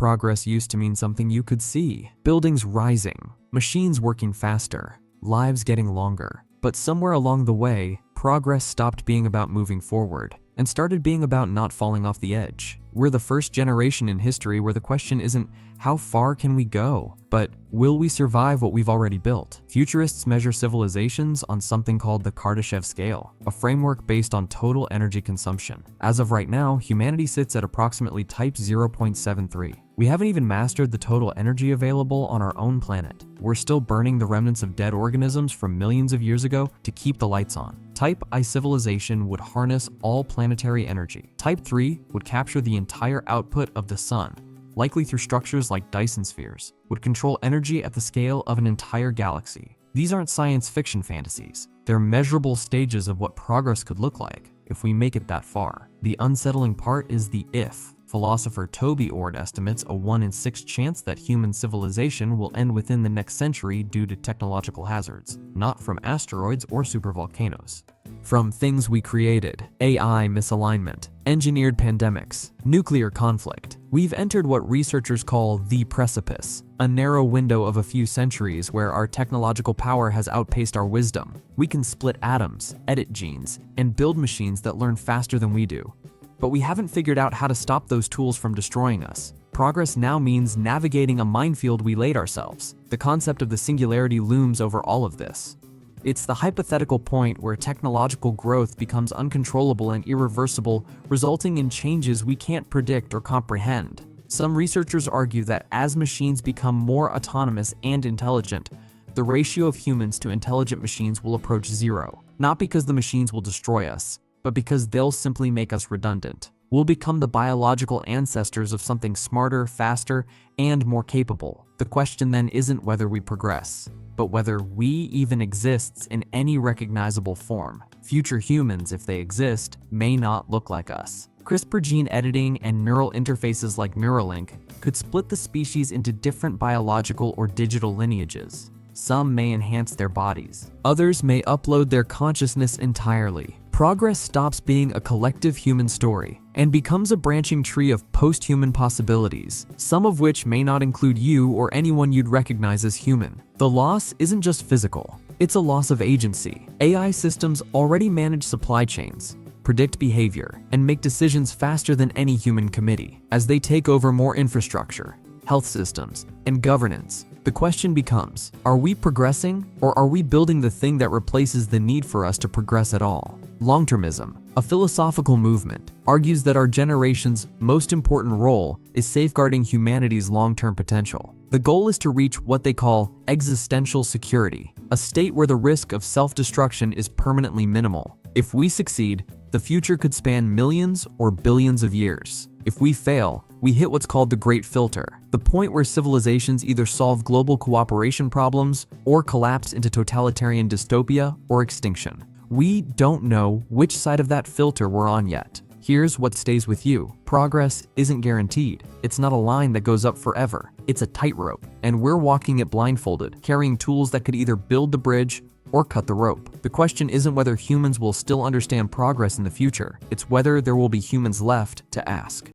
progress used to mean something you could see. Buildings rising, machines working faster, lives getting longer. But somewhere along the way, progress stopped being about moving forward and started being about not falling off the edge. We're the first generation in history where the question isn't how far can we go, but will we survive what we've already built? Futurists measure civilizations on something called the Kardashev scale, a framework based on total energy consumption. As of right now, humanity sits at approximately type 0.73. We haven't even mastered the total energy available on our own planet. We're still burning the remnants of dead organisms from millions of years ago to keep the lights on. Type I civilization would harness all planetary energy. Type 3 would capture the entire output of the sun, likely through structures like Dyson spheres, would control energy at the scale of an entire galaxy. These aren't science fiction fantasies. They're measurable stages of what progress could look like if we make it that far. The unsettling part is the if. Philosopher Toby Ord estimates a 1 in 6 chance that human civilization will end within the next century due to technological hazards, not from asteroids or supervolcanoes. From things we created, AI misalignment, engineered pandemics, nuclear conflict, we've entered what researchers call the precipice, a narrow window of a few centuries where our technological power has outpaced our wisdom. We can split atoms, edit genes, and build machines that learn faster than we do. But we haven't figured out how to stop those tools from destroying us. Progress now means navigating a minefield we laid ourselves. The concept of the singularity looms over all of this. It's the hypothetical point where technological growth becomes uncontrollable and irreversible, resulting in changes we can't predict or comprehend. Some researchers argue that as machines become more autonomous and intelligent, the ratio of humans to intelligent machines will approach zero. Not because the machines will destroy us, but because they'll simply make us redundant. We'll become the biological ancestors of something smarter, faster, and more capable. The question then isn't whether we progress, but whether we even exist in any recognizable form. Future humans, if they exist, may not look like us. CRISPR gene editing and neural interfaces like Neuralink could split the species into different biological or digital lineages. Some may enhance their bodies. Others may upload their consciousness entirely. Progress stops being a collective human story and becomes a branching tree of post-human possibilities, some of which may not include you or anyone you'd recognize as human. The loss isn't just physical, it's a loss of agency. AI systems already manage supply chains, predict behavior, and make decisions faster than any human committee. As they take over more infrastructure, health systems, and governance, the question becomes, are we progressing, or are we building the thing that replaces the need for us to progress at all? Long-termism, a philosophical movement, argues that our generation's most important role is safeguarding humanity's long-term potential. The goal is to reach what they call existential security, a state where the risk of self-destruction is permanently minimal. If we succeed, the future could span millions or billions of years. If we fail, we hit what's called the Great Filter, the point where civilizations either solve global cooperation problems or collapse into totalitarian dystopia or extinction. We don't know which side of that filter we're on yet. Here's what stays with you. Progress isn't guaranteed. It's not a line that goes up forever. It's a tightrope, and we're walking it blindfolded, carrying tools that could either build the bridge or cut the rope. The question isn't whether humans will still understand progress in the future. It's whether there will be humans left to ask.